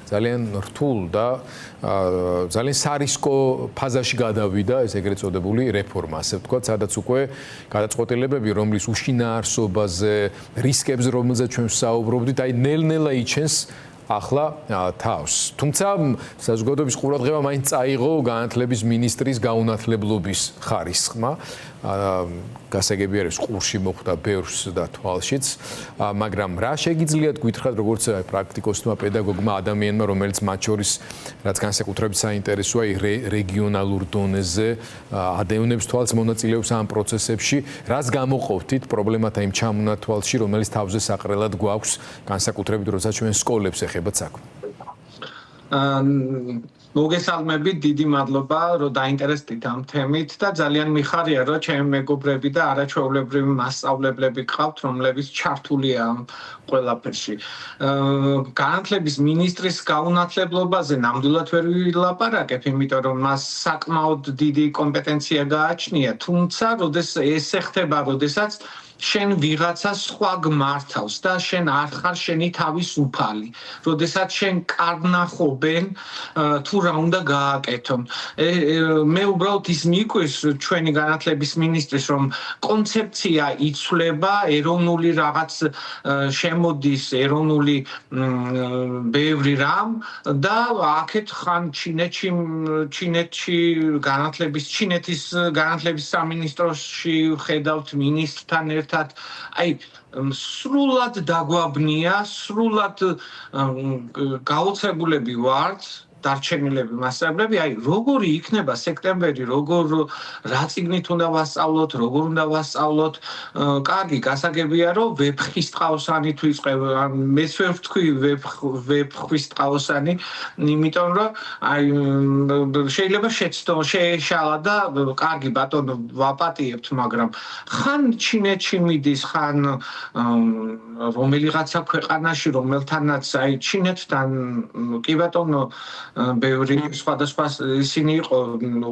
ძალიან რთულ და ძალიან სარისკო ფაზაში გადავიდა ეს ეგრეთ წოდებული რეფორმა, ასე ვთქვათ, სადაც უკვე გადაწყვეტილებები, რომლის უშინაარსობაზე, რისკებზე, რომელზეც ჩვენ ვსაუბრობდით, აი ნელ-ნელა იჩენს ახლა თავს. თუმცა საზოგადოების ყურადღება მაინც წაიღო განათლების მინისტრის გაუნათლებლობის ხარისხმა. გასაგები არის ყურში მოხვდა ბევრს და თვალშიც, მაგრამ რა შეგიძლიათ გითხრათ როგორც პრაქტიკოსმა, პედაგოგმა, ადამიანმა, რომელიც მათ შორის რაც განსაკუთრებით საინტერესოა რეგიონალურ დონეზე ადევნებს თვალს მონაწილეობს ამ პროცესებში, რას გამოყოფთით პრობლემათა იმ ჩამონათვალში, რომელიც თავზე საყრელად გვაქვს განსაკუთრებით როცა ჩვენ სკოლებს ეხებათ საქმე. მოგესალმებით, დიდი მადლობა, რომ დაინტერესდით ამ თემით და ძალიან მიხარია, რომ ჩემი მეგობრები და არაჩვეულებრივი მასწავლებლები გყავთ, რომლებიც ჩართულია ამ ყველაფერში. განათლების მინისტრის გაუნათლებლობაზე ნამდვილად ვერ ვილაპარაკებ, იმიტომ რომ მას საკმაოდ დიდი კომპეტენცია გააჩნია, თუმცა ეს ხდება, როდესაც შენ ვიღაცას სხვა გმართავს და შენ არ ხარ შენი თავისუფალი. როდესაც შენ კარნახობენ თუ რა უნდა გააკეთონ. მე უბრალოდ ის მიკვირს ჩვენი განათლების მინისტრის, რომ კონცეფცია იცვლება, ეროვნული რაღაც შემოდის, ეროვნული ბევრი რამ და აქეთ ხან ჩინეთის განათლების სამინისტროში ხედავთ მინისტრთან აი სრულად დაგვაბნია, სრულად გაოცებულები ვართ დარჩენილები მასწავლებლები, აი როგორი იქნება სექტემბერი, რა წიგნით უნდა ვასწავლოთ, როგორ უნდა ვასწავლოთ. კარგი, გასაგებია, რომ ვეფხისტყაოსანით ვიწყებ, მეც ვერ ვთქვი ვეფხვისტყაოსანი, იმიტომ რომ აი შეიძლება შეეშალა და კარგი ბატონო ვაპატიებთ, მაგრამ ხან ჩინეთში მიდის, ხან რომელიღაცა ქვეყანაში, რომელთანაც აი ჩინეთთან კი ბატონო ბევრი სხვადასხვა ისინი იყო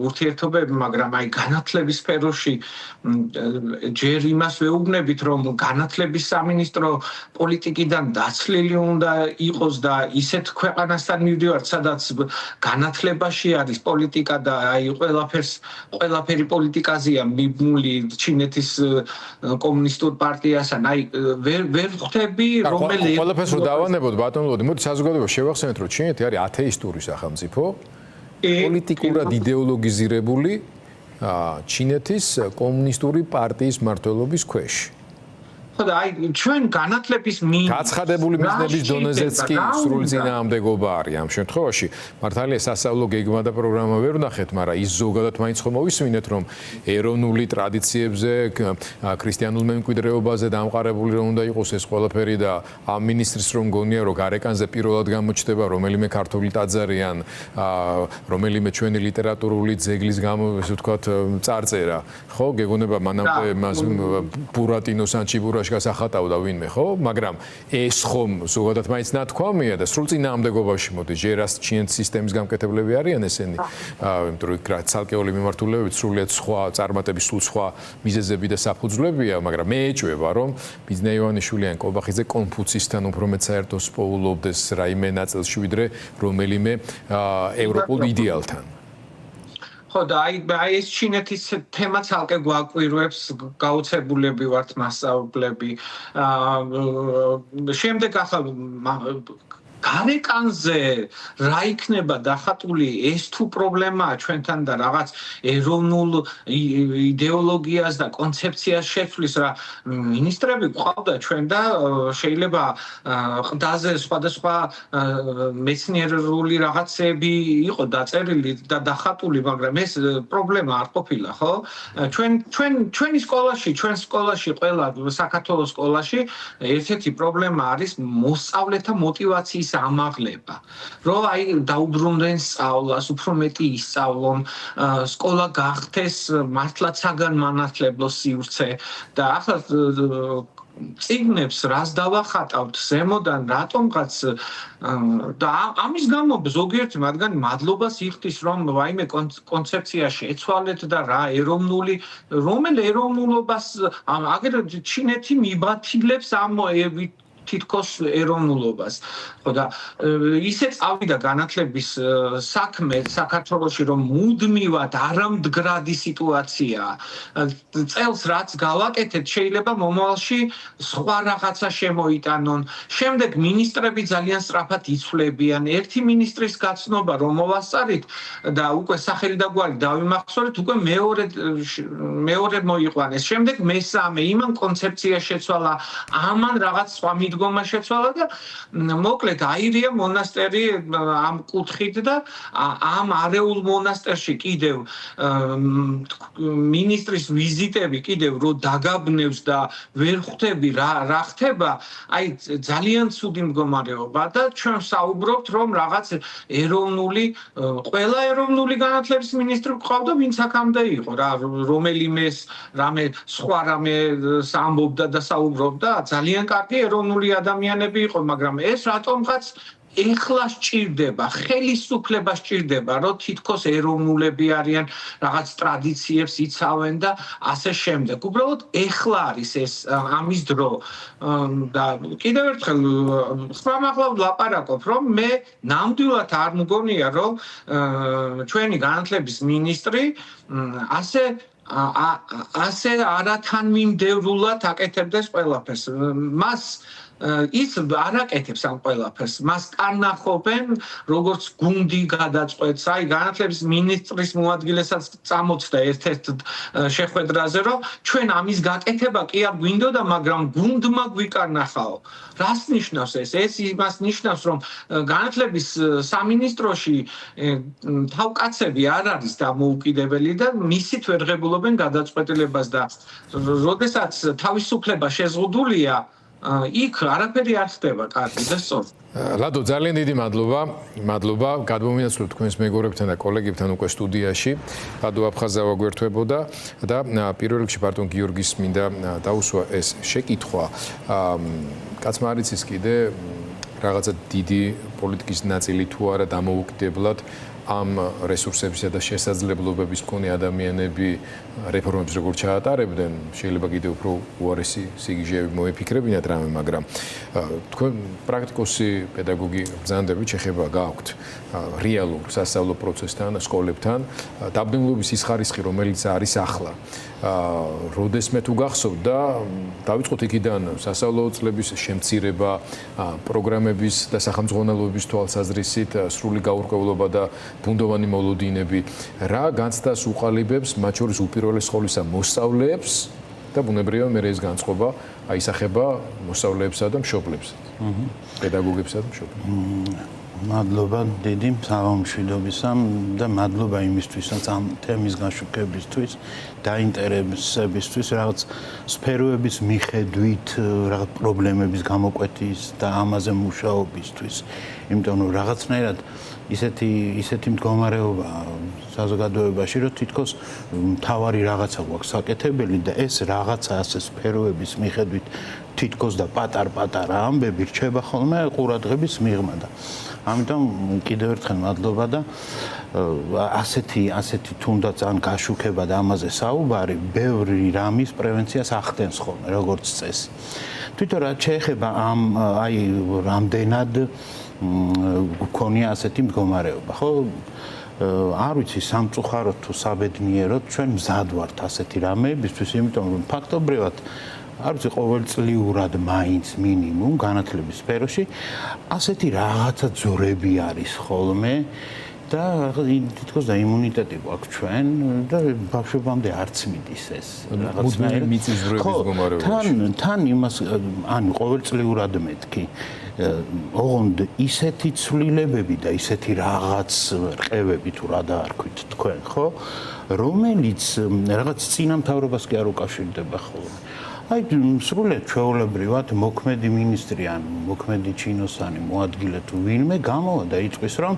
ურთიერთობები, მაგრამ აი განათლების სფეროში ჯერ იმას ვეუბნებით, რომ განათლების სამინისტრო პოლიტიკიდან დაცლილი უნდა იყოს და ისეთ ქვეყანასთან მივდივართ, სადაც განათლებაში არის პოლიტიკა და აი ყველაფერი პოლიტიკაზეა მიბმული ჩინეთის კომუნისტურ პარტიასთან. აი ვერ ხვდები რომელი ყველაფერს რო დავანებოთ ბატონო ლოდი, მოდი საზოგადოებას შევახსენოთ, რომ ჩინეთი არის ათეისტური სახელმწიფო, პოლიტიკურად იდეოლოგიზირებული ჩინეთის კომუნისტური პარტიის მმართველობის ქვეშ. ხოდა აი ჩვენ განათლების გაცხადებული მიზნების დონეზეც კი სრული წინააღმდეგობა არის ამ შემთხვევაში. მართალია სასწავლო გეგმა და პროგრამა ვერ ვნახეთ, მაგრამ ის ზოგადად მაინც ხომ მოვისმინეთ, რომ ეროვნული ტრადიციებზე, ქრისტიანულ მემკვიდრეობაზე დამყარებული რომ უნდა იყოს ეს ყველაფერი და ამ მინისტრის რომ გონია, რომ გარეკანზე პირველად გამოჩნდება რომელიმე ქართული ტაძარი ან რომელიმე ჩვენი ლიტერატურული ძეგლის ესე ვთქვათ წარწერა, ხო? გეგონება მანამდე მას ბურატინოს ან ჩიბურაშ გასახატავდა ვინმე, ხო? მაგრამ ეს ხომ ზოგადად მაინც ნათქვამია და სრულ წინააღმდეგობაში მოდის. ჯერას ჩინეთის სისტემის გამკეთებლები არიან ესენი, იმიტომ რომ ცალკეული მიმართულებებით სრულიად სხვა წარმატების სულ სხვა მიზეზები და საფუძვლებია, მაგრამ მე ეჭვება, რომ ბიზნე ივანიშვილი ან კობახიძე კონფუცისთან უფრო მეტ საერთოს პოულობდეს რაიმე ნაწილში ვიდრე რომელიმე ევროპულ იდეალთან. ხო და აი ეს ჩინეთის თემა ცალკე გვაკვირვებს, გაოცებულები ვართ მასწავლებლები. შემდეგ ახლა გარეკანზე რა იქნება დახატული, ეს თუ პრობლემაა ჩვენთან და რაღაც ეროვნულ იდეოლოგიას და კონცეფციას შეცვლის რა მინისტრები გვყავდა ჩვენ და შეიძლება ყდაზე სხვადასხვა მეცნიერული რაღაცები იყო დაწერილი და დახატული, მაგრამ ეს პრობლემა არ ყოფილა, ხო? ჩვენი სკოლაში, ჩვენ სკოლაში, ყველა საქართველოს სკოლაში ერთ-ერთი პრობლემა არის მოსწავლეთა мотиваციის ამაღლება. რომ აი დაუბრუნდნენ სწავლას, უფრო მეტი ისწავლონ, სკოლა გახდეს მართლაც საგანმანათლებლო სივრცე და ახლა წიგნებს რას დავახატავთ ზემოდან რატომღაც და ამის გამო ზოგიერთი მათგანი მადლობას იხდის, რომ ვაიმე კონცეფცია შეცვალეთ და რა რომელ ეროვნულობას აგერ ჩინეთი მიბათილებს ამ თითქოს ეროვნულობას. ხო და ისე წავიდა განათლების საქმე საქართველოში, რომ მუდმივად არამდგრადი სიტუაციაა. წელს რაც გავაკეთეთ, შეიძლება მომავალში სხვა რაღაცა შემოიტანონ. შემდეგ მინისტრები ძალიან სწრაფად იცვლებიან. ერთი მინისტრის გაცნობა რომ მოვასწარით და უკვე სახელი და გვარი დავიმახსოვრეთ, უკვე მეორე მოიყვანეს. შემდეგ მესამე, იმან კონცეფცია შეცვალა, ამან რაღაც სხვა მიდგომა შეცვალა და მოკლედ აირია მონასტერი ამ კუთხით და ამ არეულ მონასტერში კიდევ მინისტრის ვიზიტები კიდევ რო დაგაბნევს და ვერ ხვდები რა ხდება, აი ძალიან ცუდი მდგომარეობა და ჩვენ საუბრობთ რომ რაღაც ყველა ეროვნული განათლების მინისტრი გვყავდა, ვინც აქამდე იყო რა, რომელიმეს რამე სხვა რამე ამბობდა და საუბრობდა, ძალიან კარგი ეროვნული ადამიანები იყო, მაგრამ ეს რატომღაც ეხლა სჭირდება, ხელისუფლება სჭირდება, რომ თითქოს ეროვნულები არიან, რაღაც ტრადიციებს იცავენ და ასე შემდეგ. უბრალოდ ეხლა არის ეს ამის დრო. და კიდევ ერთხელ ხმამაღლა ვლაპარაკობ, რომ მე ნამდვილად არ მგონია, რომ ჩვენი განათლების მინისტრი ასე არათანმიმდევრულად აკეთებდეს ყველაფერს. მას ის არ აკეთებს ამ ყველაფერს. მას კარნახობენ, როგორც გუნდი გადაწყვეტს. აი, განათლების მინისტრის მოადგილესაც წამოწდა ერთ-ერთ შეხვედრაზე, რომ ჩვენ ამის გაკეთება კი არ გვინდოდა, მაგრამ გუნდმა გვიკარნახაო. რას ნიშნავს ეს? ეს იმას ნიშნავს, რომ განათლების სამინისტროში თავკაცები არ არის დამოუკიდებელი და მისით ვერ ღებულობენ გადაწყვეტილებას და როდესაც თავისუფლება შეზღუდულია, იქ არაფერი არ ხდება კარგი და სწორი. ლადო, ძალიან დიდი მადლობა. გადმოვინაცვლოთ თქვენს მეგობრებთან და კოლეგებთან უკვე სტუდიაში. ლადო აფხაზავა გვერდებოდა და პირველ რიგში ბარტონ გიორგის მინდა დაუსვა ეს შეკითხვა. კაცმა არ იცის კიდე რაღაცა დიდი პოლიტიკის ნაწილი თუ არა დამოუკიდებლად ამ რესურსებისა და შესაძლებლობების მქონე ადამიანები რეფორმებს როგორ ჩაატარებდნენ, შეიძლება კიდევ უფრო უარესი სიგიჟეები მოეფიქრებინათ რამე, მაგრამ თქვენ პრაქტიკოსი პედაგოგი ბრძანდებით შეხება გაქვთ რეალურ სასწავლო პროცესთან, სკოლებთან, დაბნელობის ის ხარისხი, რომელიც არის ახლა. როდესმე თუ გახსოვთ და დავიწყოთ იქიდან სასწავლო წლების შემცირება, პროგრამების და სახელმძღვანელოების თვალსაზრისით სრული გაურკვევლობა და ბუნდოვანი მოლოდინები, რა განცდას უყალიბებს, მათ შორის უპირველეს სკოლისა მოსწავლეებს და ბუნებრივია მე ეს განწყობა აისახება მოსწავლეებსა და მშობლებსაც. პედაგოგებსა და მშობლებს. მადლობა დიდი სამშვიდობისა და მადლობა იმისთვისაც ამ თემის გაშუქებისთვის, დაინტერესებისთვის, რაღაც სფეროების მიხედვით, რაღაც პრობლემების გამოკვეთის და ამაზე მუშაობისთვის. იმიტომ რომ რაღაცნაირად ისეთი მდგომარეობა საზოგადოებაში, რომ თითქოს მთავარი რაღაცა გვაქვს საკეთებელი და ეს რაღაცა ასე სფეროების მიხედვით თითქოს და პატარ-პატარა ამბები რჩება ხოლმე ყურადღების მიღმა და ამიტომ კიდევ ერთხელ მადლობა და ასეთი თუნდაც ან გაშუქება და ამაზე საუბარი ბევრი რამის პრევენციას ახდენს ხოლმე როგორც წესი. თვითონ რაც შეეხება აი რამდენად გქონია ასეთი მდგომარეობა, ხო? არ ვიცი სამწუხაროდ თუ საბედნიეროდ ჩვენ მზად ვართ ასეთი რამეებისთვის, იმიტომ რომ ფაქტობრივად არ ვიცი ყოველწლიურად მაინც მინიმუმ განათლების სფეროში ასეთი რაღაცა ძორები არის ხოლმე და თითქოს და იმუნიტეტი გვაქვს ჩვენ და ბავშვობამდე არც მიდის ეს რაღაცნაირად მიწის ძვრების მდგომარეობაში. თან იმას ანუ ყოველწლიურად მეთქი ოღონდ ისეთი ცვლილებები და ისეთი რაღაც რყევები თუ რა დაარქვით თქვენ, ხო? რომელიც რაღაც წინამთავრობას კი არ უკავშირდება ხოლმე. აი სრულად ჩვეულებრივად მოქმედი მინისტრი ან მოქმედი ჩინოსანი მოადგილე თუ ვინმე გამოვა და იწვის რომ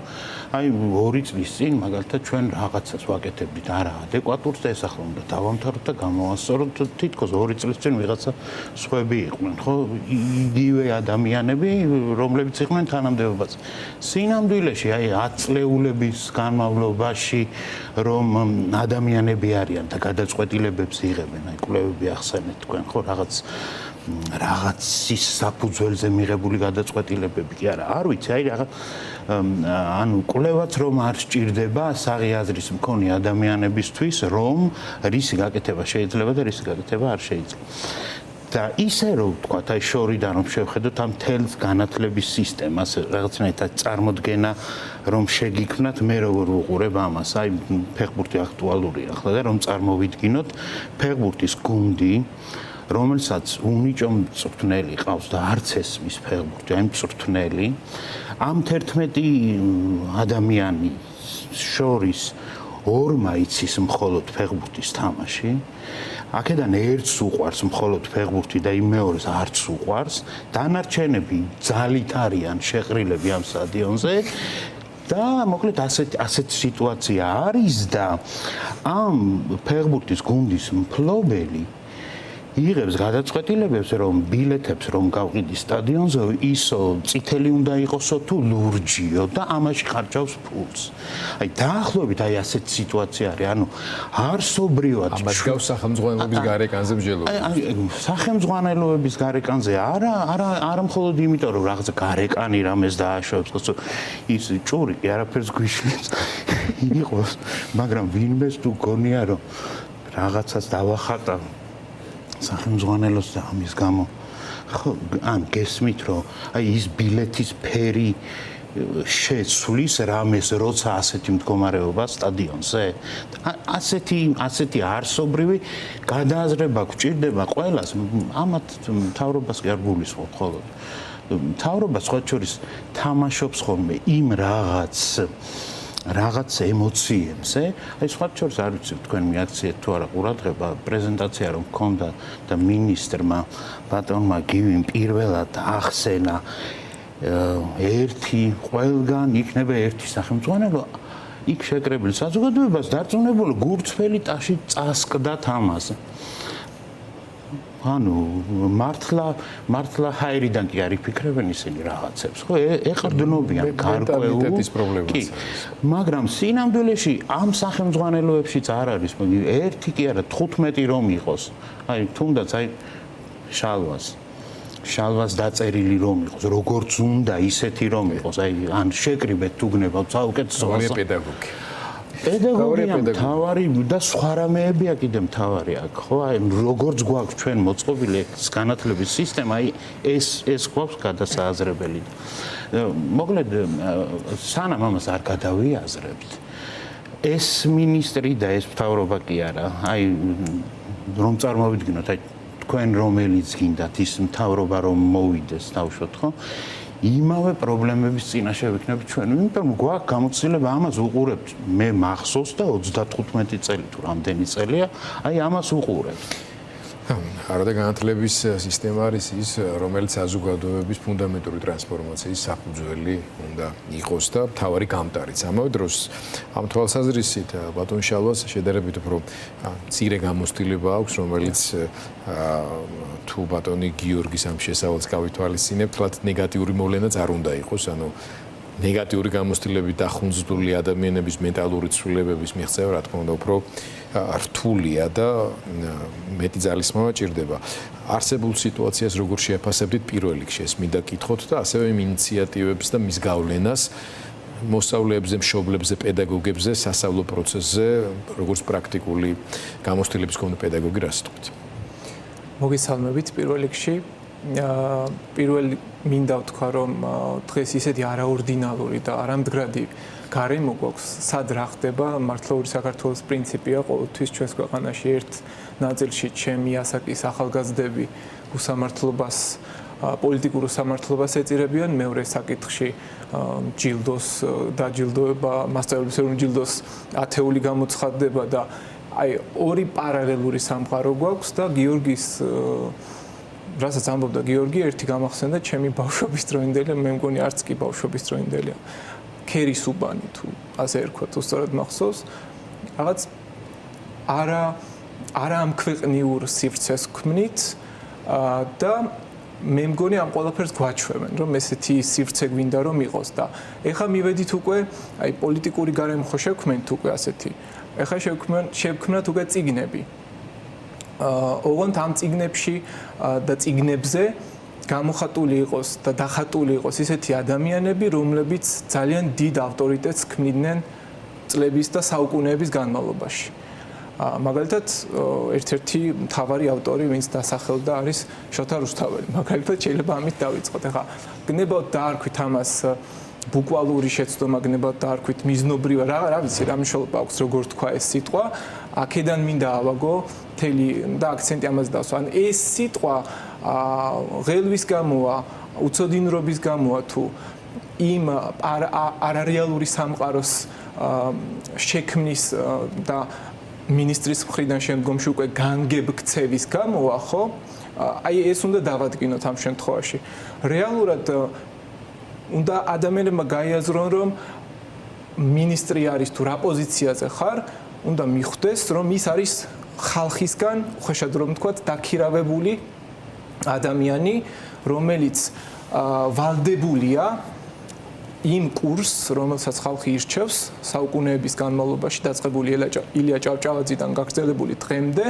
აი 2 წლის წინ მაგალითად ჩვენ რაღაცას ვაკეთებდით არა ადეკვატურს და ეს ახლა უნდა დავამთავროთ და გამოვასწოროთ თითქოს 2 წლის წინ ვიღაცა სხვები იყვნენ ხო იგივე ადამიანები რომლებიც იყვნენ თანამდებობაზე სინამდვილეში აი 10 წლეულების განმავლობაში რომ ადამიანები არიან და გადაწყვეტილებებს იღებენ აი კვლევები ახსენეთ თქვენ ხო რაღაც რაღაცის საფუძველზე მიღებული გადაწყვეტილებები კი არა, არ ვიცი, აი რაღაც ანუ კვლევაც რომ არ სჭირდება საღი აზრის მქონე ადამიანებისთვის, რომ რისი გაკეთება შეიძლება და რისი გაკეთება არ შეიძლება. და ისე რომ ვთქვათ, აი შორიდან რომ შევხედოთ ამ თელს განათლების სისტემას, რაღაცნაირად წარმოდგენა რომ შეგიქმნათ, მე როგორ ვუყურებ ამას, აი ფეხბურთი აქტუალურია ახლა და რომ წარმოვიდგინოთ ფეხბურთის გუნდი, რომელსაც უნიჭო მწვრთნელი ყავს და არც ესმის ფეხბურთი, აი მწვრთნელი ამ 11 ადამიანი შორის ორმა იცის მხოლოდ ფეხბურთის თამაში. აქედან ერთს უყვარს მხოლოდ ფეხბურთი და იმ მეორეს არც უყვარს. დანარჩენები ძალით არიან შეყრილები ამ სტადიონზე. და მოკლედ ასეთ სიტუაცია არის და ამ ფეხბურთის გუნდის მფლობელი იღებს გადაწყვეტილებებს, რომ ბილეთებს რომ გავყიდი სტადიონზე, ისო წითელი უნდა იყოსო თუ ლურჯიო და ამაში ხარჯავს ფულს. აი დაახლოებით აი ასეთ სიტუაცია არის, ანუ არსობრივად ამას გავს სახელმძღვანელობის გარეკანზე მსჯელობა. აი სახელმძღვანელოების გარეკანზე არა მხოლოდ იმიტომ რომ რაღაცა გარეკანი რამეს დააშოვებს, ხო ის ჭური კი არაფერს გვიშლის იყოს, მაგრამ ვინმეს თუ გონია რომ რაღაცას დავახატა სახელმძღვანელოს და ამის გამო ხო ან გესმით რომ აი ის ბილეთის ფერი შეცვლის რამეს როცა ასეთი მდგომარეობა სტადიონზე ასეთი არსობრივი გადააზრება გვჭირდება ყველას ამათ მთავრობას კი არ გულისხმობ ხოლმე მთავრობა სხვა შორის თამაშობს ხოლმე იმ რაღაც ემოციებზე, აი სხვა შორის არ ვიცი თქვენ მიაქციეთ თუ არა ყურადღება, პრეზენტაცია რომ გქონდა და მინისტრმა ბატონმა გივიმ პირველად ახსენა ერთი ყველგან იქნება ერთი სახელმძღვანელო იქ შეკრებილი საზოგადოებას დარწმუნებული გურცფელი ტაში წასკდა თამაზე. ანუ მართლა ჰაერიდან კი არ იფიქრებენ ისინი რაღაცებს, ხო? ეყრდნობიან გარკვეულ პრობლემას. მაგრამ სინამდვილეში ამ სახელმძღვანელოებშიც არ არის, ერთი კი არა, 15 რომ იყოს. აი, თუნდაც აი შალვას დაწერილი რომ იყოს, როგორც უნდა ისეთი რომ იყოს, აი, ან შეკრიბეთ თუ გნებავთ საუკეთესო პედაგოგი. პედაგოგია მთავარი და სხვა რამეებია კიდე მთავარი აქ, ხო? აი როგორც გვაქვს ჩვენ მოწყობილი განათლების სისტემა, აი ეს გვაქვს გადასააზრებელი. მოკლედ სანამ ამას არ გადავიაზრებთ, ეს მინისტრი და ეს მთავრობა კი არა, აი რომ წარმოვიდგინოთ, აი თქვენ რომელიც გინდათ ის მთავრობა რომ მოვიდეს თავშოთ, ხო? იმავე პრობლემების წინაშე ვიქნებით ჩვენ. იმიტომ რომ გვაქვს გამოცდილება ამას უყურებთ. მე მახსოვს და 35 წელი თუ რამდენი წელია, აი ამას უყურებთ. არადა განათლების სისტემა არის ის, რომელიც საზოგადოების ფუნდამენტური ტრანსფორმაციის საფუძველი უნდა იყოს და მთავარი გამტარიც. ამავე დროს ამ თვალსაზრისით ბატონ შალვას შედარებით უფრო მცირე გამოცდილება აქვს, რომელიც თუ ბატონი გიორგის ამ შესავალს გავითვალისწინებთ, თლათ ნეგატიური მოვლენაც არ უნდა იყოს, ანუ ნეგატიური გამოცდილებით დახუნძდული ადამიანების მენტალური ცვლილებების მიღწევა, რა თქმა უნდა, უფრო რთულია და მეტი ძალისხმევა ჭირდება. არსებულ სიტუაციას როგორ შეაფასებდით პირველ რიგში, ეს მინდა გითხოთ და ასევე იმ ინიციატივებს და მის გავლენას მოსწავლეებზე, მშობლებზე, პედაგოგებზე, სასწავლო პროცესზე, როგორც პრაქტიკული გამოცდილების მქონე პედაგოგი, რას თქვით? მოგესალმებით პირველ რიგში. პირველ მინდა ვთქვა, რომ დღეს ისეთი არაორდინალური და არამდგრადი გარემო გვაქვს, სად რა ხდება, მართლობრივი საქართველოს პრინციპია ყოველთვის ჩვენს ქვეყანაში ერთ ნაწილში ჩემი ასაკის ახალგაზრდები უსამართლობას, პოლიტიკურ უსამართლობას ეწირებიან, მეორე საკითხში ჯილდოს დაჯილდოება, მასწავლებლის ეროვნული ჯილდოს ათეული გამოცხადდება და აი ორი პარალელური სამყარო გვაქვს და გიორგის რასაც ამბობდა გიორგი, ერთი გამახსენდა ჩემი ბავშვობის დროინდელი, მე მგონი არც კი ბავშვობის დროინდელია. ქერის უბანი თუ ასე ერქვა, თუ სწორად მახსოვს, რაღაც არა ამ ქვეყნიურ სივრცეს ქმნით და მე მგონი ამ ყველაფერს გვაჩვევენ, რომ ესეთი სივრცე გვინდა რომ იყოს და ეხლა მივედით უკვე, აი პოლიტიკური გარემო ხო შევქმნით უკვე ასეთი. ეხლა შევქმნათ უკვე წიგნები. ოღონდ ამ წიგნებში და წიგნებზე გამოხატული იყოს და დახატული იყოს ისეთი ადამიანები, რომლებიც ძალიან დიდ ავტორიტეტს ქმნიდნენ წლების და საუკუნეების განმავლობაში. მაგალითად, ერთ-ერთი მთავარი ავტორი, ვინც დასახელდა, არის შოთა რუსთაველი. მაგალითად, შეიძლება ამით დავიწყოთ. ეხლა გნებავთ დაარქვით ამას ბუკვალური შეცდომა, გნებავთ დაარქვით მიზნობრივი, რა ვიცი, რა მნიშვნელობა აქვს, როგორ თქვა ეს სიტყვა. აქედან მინდა ავაგო მთელი და აქცენტი ამაზე დავსვა. ან ეს სიტყვა ღელვის გამოა, უცოდინრობის გამოა თუ იმ არარეალური სამყაროს შექმნის და მინისტრის მხრიდან შემდგომში უკვე განგებ-ქცევის გამოა, ხო? აი ეს უნდა დავადგინოთ ამ შემთხვევაში. რეალურად უნდა ადამიანებმა გაიაზრონ, რომ მინისტრი არის თუ რა პოზიციაზე ხარ, უნდა მიხვდეს, რომ ის არის ხალხისგან, უხეშად რომ ვთქვათ, დაქირავებული ადამიანი, რომელიც ვალდებულია იმ კურსს, რომელსაც ხალხი ირჩევს საუკუნეების განმავლობაში დაწყებული ილია ჭავჭავაძიდან გაგრძელებული დღემდე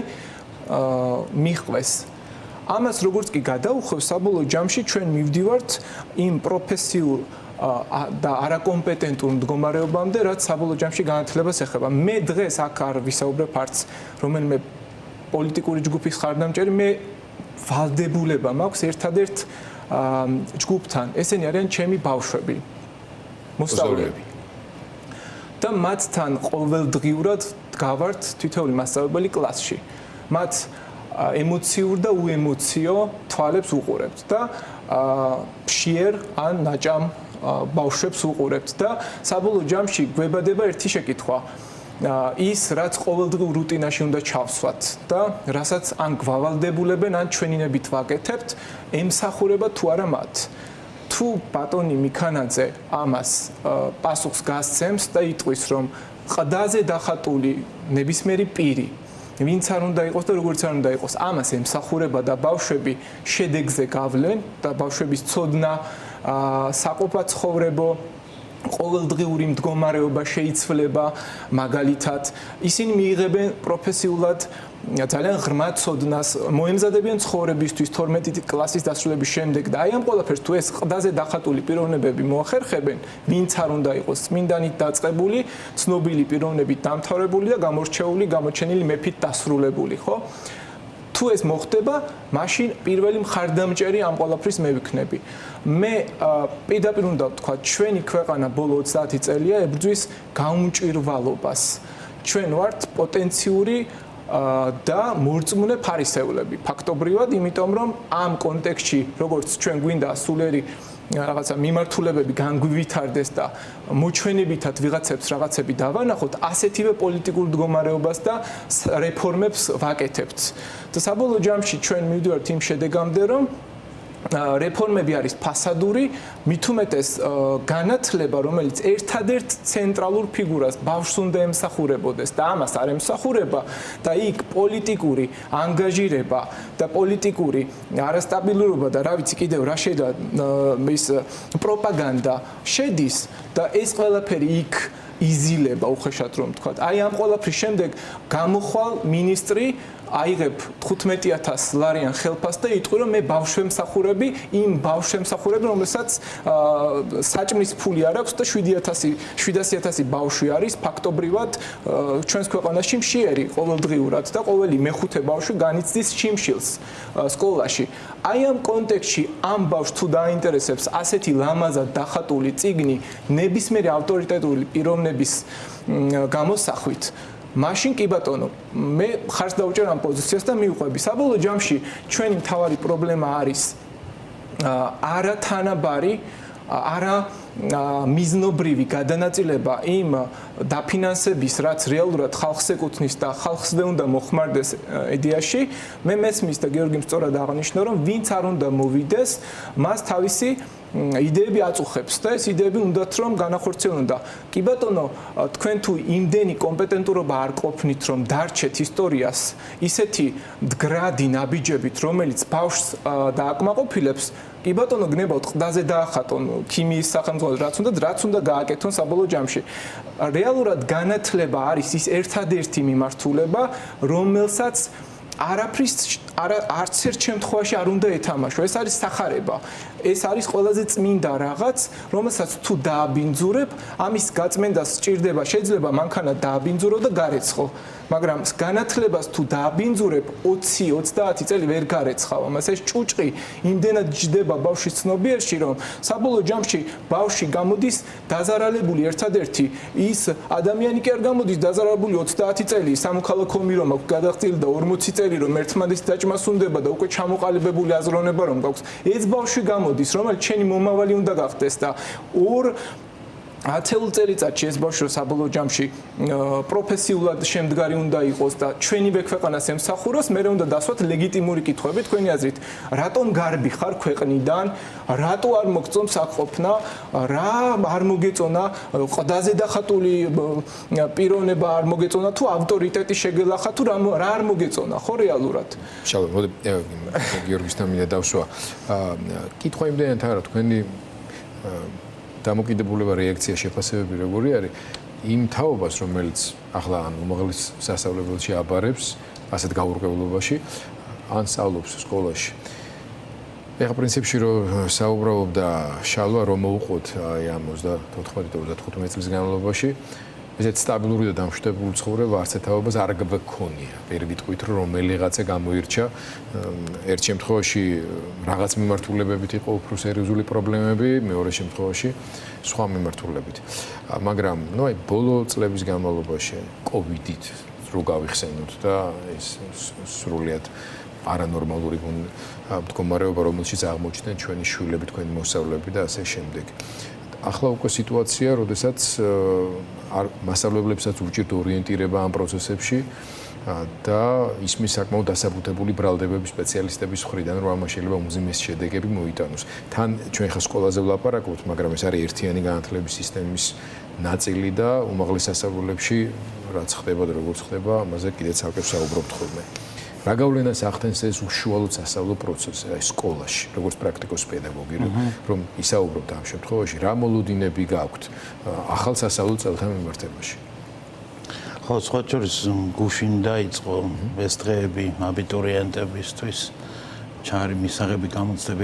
მიხვეს. ამას როგორც კი გადაუხვევს, საბოლოო ჯამში ჩვენ მივდივართ იმ პროფესიულ და არაკომპეტენტურ მდგომარეობამდე, რაც საბოლოო ჯამში განათლებას ეხება. მე დღეს აქ არ ვისაუბრებ არც რომელიმე პოლიტიკური ჯგუფის ხარდამჭერი, მე ვალდებულება მაქვს ერთადერთ ჯგუფთან. ესენი არიან ჩემი ბავშვები. მოსწავლეები. და მათთან ყოველდღიურად დგავართ თითოეული მასწავლებელი კლასში. მათ ემოციურ და უემოციო თვალებს უყურებთ და მშიერ ან ნაჭამ ბავშვებს უყურებთ და საბოლოო ჯამში გვებადება ერთი შეკითხვა. ის რაც ყოველდღიურ რუტინაში უნდა ჩავსვათ და რასაც ან გვავალდებულებენ ან ჩვენინებით ვაკეთებთ, ემსახურება თუ არა მათ. თუ ბატონი მიქანაძე ამას პასუხს გასცემს და იტყვის, რომ ყდაზე დახატული ნებისმიერი პირი, ვინც არ უნდა იყოს და როგორც არ უნდა იყოს, ამას ემსახურება და ბავშვები შედეგზე გავლენ და ბავშვების ცოდნა, საყოფაცხოვრებო ყოველდღიური მდგომარეობა შეიცვლება, მაგალითად, ისინი მიიღებენ პროფესიულად ძალიან ღრმა ცოდნას, მოემზადებიან ცხოვრებისთვის 12 კლასის დასრულების შემდეგ და აი ამ ყველაფერს თუ ეს ყდაზე დახატული პიროვნებები მოახერხებენ, ვინც არ უნდა იყოს წმინდანით დაწყებული, ცნობილი პიროვნებით დამთავრებული და გამორჩეული, გამოჩენილი მეფით დასრულებული, ხო? თუ ეს მოხდება, მაშინ პირველი მხარდამჭერი ამ ყველაფრის მე ვიქნები. მე პირდაპირ უნდა ვთქვა, ჩვენი ქვეყანა ბოლო 30 წელია ებრძვის გაუმჭვირვალობას. ჩვენ ვართ პოტენციური და მორწმუნე ფარისევლები. ფაქტობრივად, იმიტომ რომ ამ კონტექსტში, როგორც ჩვენ გვინდა სულიერი რაღაცა მიმართულებები განგვივითარდეს და მოჩვენებითად ვიღაცებს რაღაცები დავანახოთ, ასეთივე პოლიტიკურ მდგომარეობას და რეფორმებს ვაკეთებთ. და საბოლოო ჯამში ჩვენ მივდივართ იმ შედეგამდე, რომ რეფორმები არის ფასადური, მით უმეტეს განათლება, რომელიც ერთადერთ ცენტრალურ ფიგურას ბავშვს უნდა ემსახურებოდეს და ამას არ ემსახურება და იქ პოლიტიკური ანგაჟირება და პოლიტიკური არასტაბილურობა და რა ვიცი კიდევ რა შეიძლება ის პროპაგანდა შედის და ეს ყველაფერი იქ იზილება უხეშად რომ ვთქვათ. აი ამ ყველაფრის შემდეგ გამოხვალ მინისტრი აიღებ 15,000 ლარიან ხელფასს და იტყვი რომ მე ბავშვემსახურები, იმ ბავშვემსახურები, რომელსაც საჭმლის ფული არ აქვს და 700,000 ბავშვი არის ფაქტობრივად ჩვენს ქვეყანაში მშიერი ყოველდღიურად და ყოველი მეხუთე ბავშვი განიცდის შიმშილს სკოლაში. აი ამ კონტექსტში ამ ბავშვს თუ დაინტერესებს ასეთი ლამაზად დახატული წიგნი ნებისმიერი ავტორიტეტული პიროვნების გამოსახვით, მაშინ კი ბატონო, მე ხარს დავუჭერ ამ პოზიციას და მივყვები. საბოლოო ჯამში ჩვენი მთავარი პრობლემა არის არათანაბარი, არა მიზნობრივი გადანაწილება იმ დაფინანსების, რაც რეალურად ხალხს ეკუთვნის და ხალხსზე უნდა მოხმარდეს იდეაში. მე მესმის და გიორგიმ სწორად აღნიშნა, რომ ვინც არ უნდა მოვიდეს, მას თავისი იდეები აწუხებს და ეს იდეები უნდათ რომ განახორციელონ და კი ბატონო, თქვენ თუ იმდენი კომპეტენტურობა არ ყოფნით, რომ დარჩეთ ისტორიას ისეთი მდგრადი ნაბიჯებით, რომელიც ბავშვს დააკმაყოფილებს, კი ბატონო, გნებავთ ყდაზე დაახატონ ქიმიის სახელმძღვანელოს, რაც უნდა გააკეთონ საბოლოო ჯამში. რეალურად განათლება არის ის ერთადერთი მიმართულება, რომელსაც არაფრის არც ერთ შემთხვევაში არ უნდა ეთამაშო. ეს არის სახარება. ეს არის ყველაზე წმინდა რაღაც, რომელსაც თუ დააბინძურებ, ამის გაწმენდას სჭირდება, შეიძლება მანქანა დააბინძურო და გარეცხო. მაგრამ განათლებას თუ დააბინძურებ 20-30 წელი ვერ გარეცხავ. ამას ეს ჭუჭყი იმდენად ჯდება ბავშვის ცნობიერში, რომ საბოლოო ჯამში ბავშვი გამოდის დაზარალებული ერთადერთი ის ადამიანი კი არ გამოდის დაზარალებული 30 წელი სამოქალაქო ომი რომ აქვს გადაღწილი და 40 წელი რომ ერთმანეთის დაჭმას უნდება და უკვე ჩამოყალიბებული აზროვნება რომ გაქვს. ეს ბავშვი გამოდის, რომელიც ჩემი მომავალი უნდა გახდეს და 10 წელიწადში ეს ბავშვი საბოლოო ჯამში პროფესიულად შემდგარი უნდა იყოს და ჩვენივე ქვეყანას ემსახუროს, მე უნდა დასვათ ლეგიტიმური კითხვები თქვენი აზრით. რატომ გარბი ხარ ქვეყნიდან? რატო არ მოგწონს საყოფნა? რა არ მოგეწონა ყდაზე დახატული პიროვნება არ მოგეწონა თუ ავტორიტეტი შეგელახა თუ რა არ მოგეწონა ხო რეალურად? შალო, მოდი გიორგისთან მინდა დავსვა. კითხვა იმდენად არა თქვენი დამოკიდებულება რეაქცია შეფასებები როგორი არის იმ თაობას რომელიც ახლა ან უმაღლეს სასწავლებელში აბარებს ასეთ გაურკვევლობაში ან სწავლობს სკოლაში. ეხლა პრინციპში რომ საუბრობ და შალვა რომ მოუყოთ აი ამ 34-35 წლის განმავლობაში ესეთ სტაბილური და დამშვიდებული ცხოვრება არც ეთაობას არ გქონია. ვერ ვიტყვით რომ რომელიღაცა გამოირჩა ერთ შემთხვევაში რაღაც მიმართულებებით იყო უფრო სერიოზული პრობლემები, მეორე შემთხვევაში სხვა მიმართულებით. მაგრამ ნუ აი ბოლო წლების განმავლობაში კოვიდით რო გავიხსენოთ და ეს სრულიად არანორმალური მდგომარეობა რომელშიც აღმოჩნდნენ ჩვენი შვილები, თქვენი მოსწავლეები და ასე შემდეგ. ახლა უკვე სიტუაცია, როდესაც მასწავლებლებსაც უჭირთ ორიენტირება ამ პროცესებში და ისმის საკმაოდ დასაბუთებული ბრალდებები სპეციალისტების მხრიდან, რომ ამას შეიძლება უმძიმესი შედეგები მოიტანოს. თან ჩვენ ხა სკოლაზე ვლაპარაკობთ, მაგრამ ეს არის ერთიანი განათლების სისტემის ნაწილი და უმაღლეს სასწავლებლებში რაც ხდება და როგორც ხდება, ამაზე კიდეც ალკებს საუბრობთ ხოლმე. რა გავლენას ახდენს ეს უშუალოდ სასწავლო პროცესი აი სკოლაში, როგორც პრაქტიკოს პედაგოგი, რომ ისაუბროთ ამ შემთხვევაში, რა მოლოდინები გაქვთ ახალ სასწავლო წელთან მიმართებაში? ხო, სხვა შორის გუშინ დაიწყო ეს დღეები აბიტურიენტებისთვის ჩარი მისაღები გამოცდები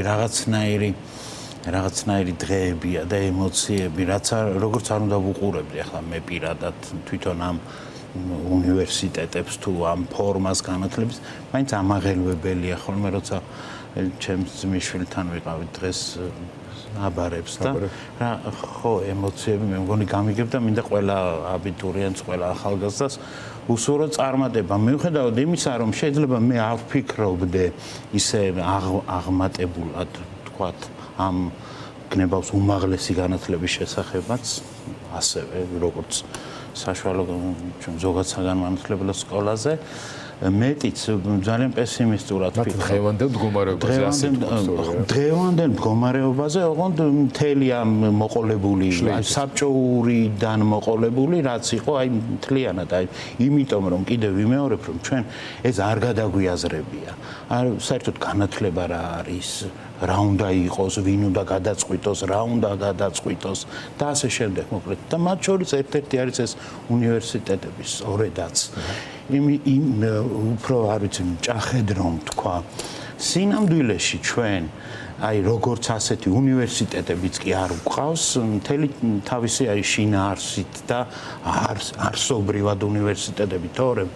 რაღაცნაირი დღეებია და ემოციები, რაც როგორც არ უნდა ვუყურებდი ახლა მე პირადად თვითონ ამ უნივერსიტეტებს თუ ამ ფორმას განათლების, მაინც ამაღელვებელია ხოლმე, როცა ჩემს ძმისშვილთან ვიყავით დღეს აბარებს და რა ხო ემოციები მე მგონი გამიგებ და მინდა ყველა აბიტურიენტს, ყველა ახალგაზრდას უსურო წარმატება. მიუხედავად იმისა, რომ შეიძლება მე არ ვფიქრობდე ისე აღმატებულად, თქვათ, ამ გნებავს უმაღლესი განათლების შესახებაც, ასევე როგორც საშუალო ჩვენ ზოგად საგანმანათლებლო სკოლაზე მეტიც ძალიან პესიმისტურად ვფიქრობ. დღევანდელ მდგომარეობაზე, ოღონდ მთელი ამ მოყოლებული, საბჭოურიდან მოყოლებული, რაც იყო, აი მთლიანად, აი იმიტომ რომ კიდევ ვიმეორებ, რომ ჩვენ ეს არ გადაგვიაზრებია. საერთოდ განათლება რა არის, რა უნდა იყოს, ვინ უნდა გადაწყვიტოს, რა უნდა გადაწყვიტოს და ასე შემდეგ, მოკლედ. და მათ შორის ერთ-ერთი არის ეს უნივერსიტეტების სწორედაც. უფრო არ ვიცი, ჭახედ რომ თქვა, სინამდვილეში ჩვენ აი როგორც ასეთი უნივერსიტეტებიც კი არ გვყავს, მთელი თავისი აი შინაარსით და არსობრივად უნივერსიტეტები, თორემ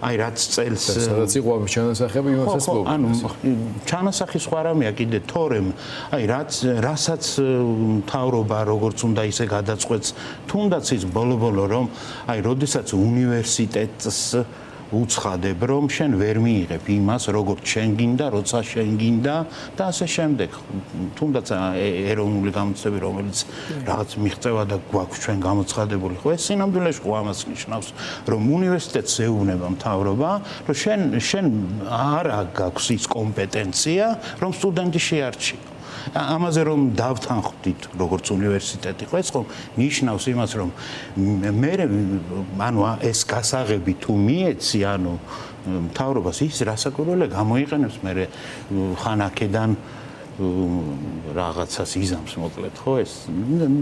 აი რაც წელს სადაც იყო ამ ჩანასახები იმასაც მოვიდა. ანუ ჩანასახი სხვა რამეა კიდე, თორემ აი რასაც მთავრობა როგორც უნდა ისე გადაწყვეტს, თუნდაც ის ბოლო-ბოლო რომ აი როდესაც უნივერსიტეტს უცხადებ რომ შენ ვერ მიიღებ იმას როგორც შენ გინდა, როცა შენ გინდა და ასე შემდეგ. თუნდაც ეროვნული გამოცდები რომელიც რაღაც მიღწევა და გვაქვს ჩვენ გამოცხადებული, ხო ეს სინამდვილეში ხო ამას ნიშნავს, რომ უნივერსიტეტს ეუბნება მთავრობა, რომ შენ არ გაქვს ის კომპეტენცია, რომ სტუდენტი შეარჩიო. ამაზე რომ დავთანხმდით როგორც უნივერსიტეტი, ხო ეს ხო ნიშნავს იმას, რომ მე ანუ ეს გასაღები თუ მიეცი, ანუ მთავრობას ის რასაკვირველია გამოიყენებს მე ხან აქედან რაღაცას იზამს მოკლედ ხო ეს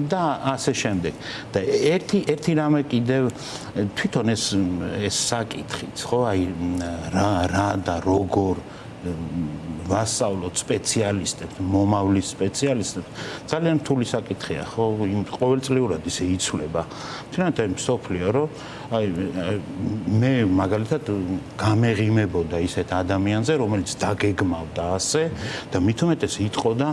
და ასე შემდეგ და ერთი რამე კიდევ თვითონ ეს საკითხიც ხო აი რა და როგორ ვასწავლოთ სპეციალისტებს, მომავლის სპეციალისტებს, ძალიან რთული საკითხია, ხო? ყოველწლიურად ისე იცვლება. თუნდაც აი მსოფლიო, რომ აი მე მაგალითად გამეღიმებოდა ისეთ ადამიანზე, რომელიც დაგეგმავდა ასე და მით უმეტეს იტყოდა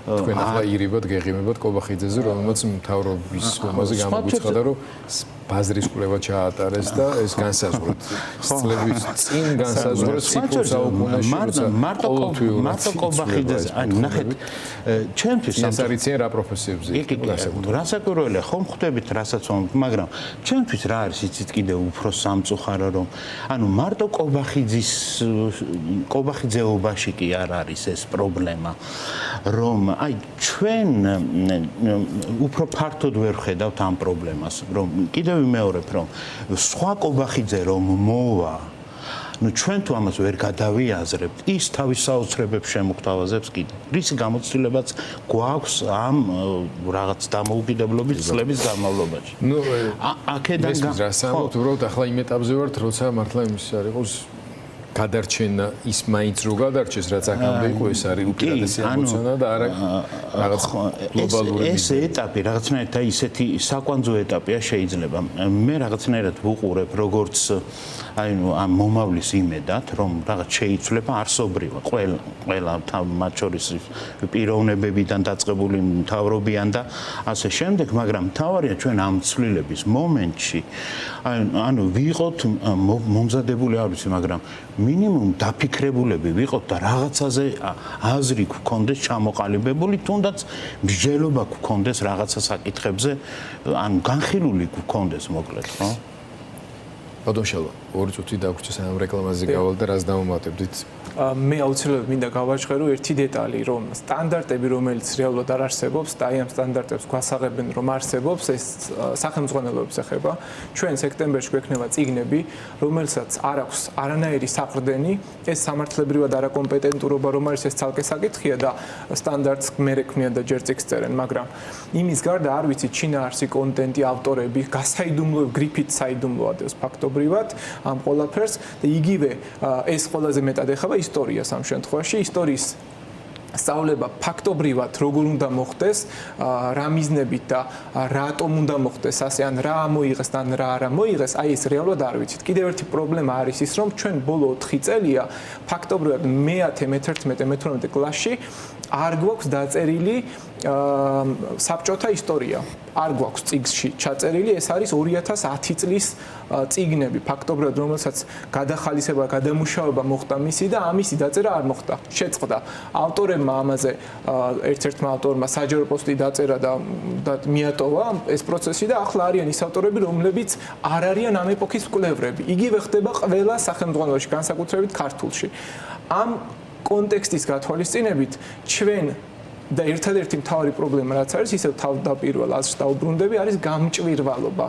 თქვენ ახლა ირიბად გეღიმებათ კობახიძეზე, რომელმაც მთავრობის მომაზე გამოგვიცხადა, რომ ბაზრის კვლევა ჩაატარეს და ეს განსაზღვრეთ. წლების წინ განსაზღვრეთ ციფრულ საუკუნეში, როცა მარტო კობახიძეზე, ანუ ნახეთ, ჩემთვის ასარიციან რა პროფესიებზე რასაკვირველია, ხომ ხვდებით რასაც ვამბობ, მაგრამ ჩემთვის რა არის იცით კიდევ უფრო სამწუხარო, რომ ანუ მარტო კობახიძეობაში კი არ არის ეს პრობლემა, რომ აი ჩვენ უფრო ფართოდ ვერ ხედავთ ამ პრობლემას, რომ კიდევ ვიმეორებ, რომ სხვა კობახიძე რომ მოვა, ну ჩვენ თუ ამას ვერ გადავიაზრებთ, ის თავის საოცრებებს შემოგთავაზებს კიდე. რისი გამოცდილებაც გვაქვს ამ რაღაც დამოუკიდებლობის წლების განმავლობაში. ну აქედან გასამოთ უბრალოდ ახლა იმ ეტაპზე ვართ, როცა მართლა იმის არ იყოს გადარჩენა ის მაინც რო გადარჩეს, რაც აქამდე იყო, ეს არის უპირატესი ამოცანა და არა რაღაც გლობალური ეს ეტაპი რაღაცნაირად ისეთი საკვანძო ეტაპია შეიძლება. მე რაღაცნაირად ვუყურებ როგორც აი ამ მომავლის იმედად, რომ რაღაც შეიცვლება არსობრივად ყველა მათ შორის პიროვნებებიდან დაწყებული მთავრობიან და ასე შემდეგ, მაგრამ მთავარია ჩვენ ამ ცვლილების მომენტში ანუ ვიყოთ მომზადებული არ ვიცი, მაგრამ მინიმუმ დაფიქრებულები ვიყოთ და რაღაცაზე აზრი გქონდეს ჩამოყალიბებული, თუნდაც მსჯელობა გქონდეს რაღაცა საკითხებზე, ან განხილული გქონდეს მოკლედ, ხო? ბატონშალვა, 2 წუთი დაგვრჩა სანამ რეკლამაზე გავალ და რას დავუმატებდით? მე აუცილებლად მინდა გავაჟღერო ერთი დეტალი, რომ სტანდარტები, რომელიც რეალურად არ არსებობს და აი ამ სტანდარტებს გვასაღებენ, რომ არსებობს, ეს სახელმძღვანელოებს ეხება. ჩვენ სექტემბერში გვექნება წიგნები, რომელსაც არ აქვს არანაირი საყრდენი, ეს სამართლებრივად არაკომპეტენტურობა, რომ არის ეს ცალკე საკითხია და სტანდარტს მერე ქმნიან და ჯერ წიგნს წერენ, მაგრამ იმის გარდა არ ვიცი ჩინაარსი კონტენტი, ავტორები, გასაიდუმლო, გრიფით საიდუმლო ადევს ფაქტობრივად ამ ყველაფერს და იგივე ეს ყველაზე მეტად ეხება ისტორიას ამ შემთხვევაში, ისტორიის სწავლება ფაქტობრივად როგორ უნდა მოხდეს, რა მიზნებით და რატომ უნდა მოხდეს ასე, ან რა მოიღეს და რა არა მოიღეს, აი ეს რეალურად არ ვიცით. კიდევ ერთი პრობლემა არის ის, რომ ჩვენ ბოლო 4 წელია ფაქტობრივად მე-10, მე-11, მე-12 კლასში არ გვაქვს დაწერილი საბჭოთა ისტორია. არ გვაქვს წიგნში ჩაწერილი, ეს არის 2010 წლის წიგნები, ფაქტობრივად რომელსაც გადახალისება, გადამუშავება მოხდა მისი და ამისი დაწერა არ მოხდა. შეწყდა. ავტორებმა ამაზე ერთ-ერთმა ავტორმა საჯარო პოსტი დაწერა და მიატოვა ეს პროცესი და ახლა არიან ის ავტორები, რომლებიც არ არიან ამ ეპოქის მკვლევრები. იგივე ხდება ყველა სახელმძღვანელოში, განსაკუთრებით ქართულში. ამ კონტექსტის გათვალისწინებით ჩვენ და ერთადერთი მთავარი პრობლემა რაც არის, ისევ თავდაპირველ აზრს დაუბრუნდები, არის გამჭვირვალობა.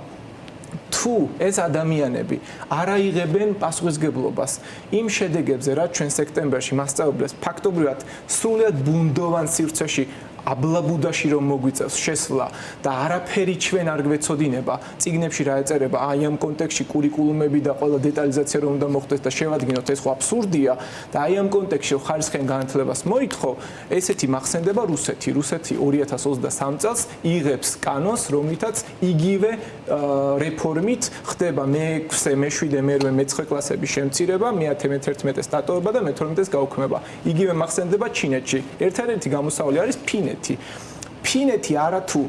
თუ ეს ადამიანები არ აიღებენ პასუხისგებლობას იმ შედეგებზე, რაც ჩვენ სექტემბერში მასწავლებლებს ფაქტობრივად სრულიად ბუნდოვან სივრცეში აბლაბუდაში რომ მოგვიწევს შესვლა და არაფერი ჩვენ არ გვეცოდინება, წიგნებში რა ეწერება, აი ამ კონტექსტში კურიკულუმები და ყველა დეტალიზაცია რომ უნდა მოხდეს და შევადგინოთ, ეს ხო აბსურდია და აი ამ კონტექსტში ხარისხიან განათლებას მოითხოვ, ესეთი მახსენდება რუსეთი. რუსეთი 2023 წელს იღებს კანონს, რომლითაც იგივე რეფორმით ხდება მე-6, მე-7, მე-8, მე-9 კლასების შემცირება, მე-10, მე-11 სტატოება და მე-12-ს გაუქმება. იგივე მახსენდება ჩინეთში. ერთადერთი გამოსავალი არის ფინეთი არათუ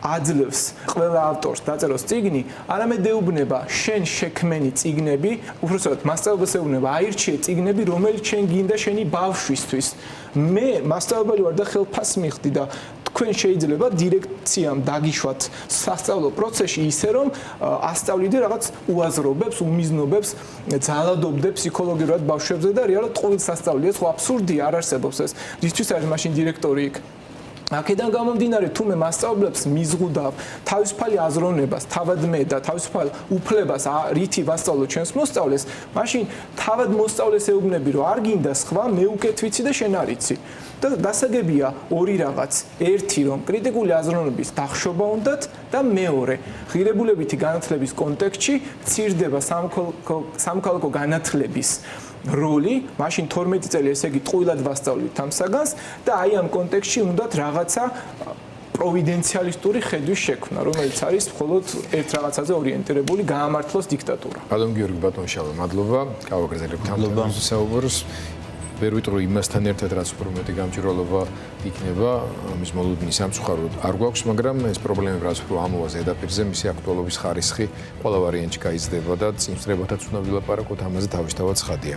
აძლევს ყველა ავტორს დაწეროს წიგნი, არამედ ეუბნება შენ შექმენი წიგნები, უბრალოდ მასწავლებელს ეუბნება აირჩიე წიგნები, რომელიც შენ გინდა შენი ბავშვისთვის. მე მასწავლებელი ვარ და ხელფასს მიხდი და თქვენ შეიძლება დირექციამ დაგიშვათ სასწავლო პროცესში ისე რომ ასწავლიდი რაღაც უაზრობებს, უმიზნობებს, ძალადობდე ფსიქოლოგიურად ბავშვებზე და რეალურად ყოველ სასწავლია, ხო აბსურდია, არ არსებობს ეს. რისთვის არის მაშინ დირექტორი იქ? აქედან გამომდინარე თუ მე მასწავლებლებს მიზღუდავ თავისუფალი აზროვნებას, თავად მე და თავისუფალ უფლებას რითი ვასწავლო ჩვენს მოსწავლეს, მაშინ თავად მოსწავლეს ეუბნები, რომ არ გინდა სხვა, მე უკეთ ვიცი და შენ არ იცი. და დასაგებია ორი რაღაც. ერთი, რომ კრიტიკული აზროვნების დახშობა უნდათ და მეორე, ღირებულებითი განათლების კონტექსტში ცირდება სამოქალაქო განათლების როლი, მაშინ 12 წელი, ესე იგი, ტყუილად ვასწავლით ამ საგანს და აი ამ კონტექსტში უნდათ რაღაცა პროვიდენციალისტური ხედვის შექმნა, რომელიც არის მხოლოდ ერთ რაღაცაზე ორიენტირებული გაამართლოს დიქტატურა. ბატონ გიორგი ბატონშალო, მადლობა. გავაგრძელებთ ამ საუბარს. ვერ ვიტყვი იმასთან ერთად, რაც უფრო მეტი გამჭვირვალობა იქნება, ამის მოლოდინის სამწუხაროდ არ გვაქვს, მაგრამ ეს პრობლემები რაც უფრო ამოვა ზედაპირზე, მისი აქტუალობის ხარისხი ყველა ვარიანტში გაიზრდება და წინსწრებათაც უნდა ვილაპარაკოთ ამაზე თავისთავად ცხადია.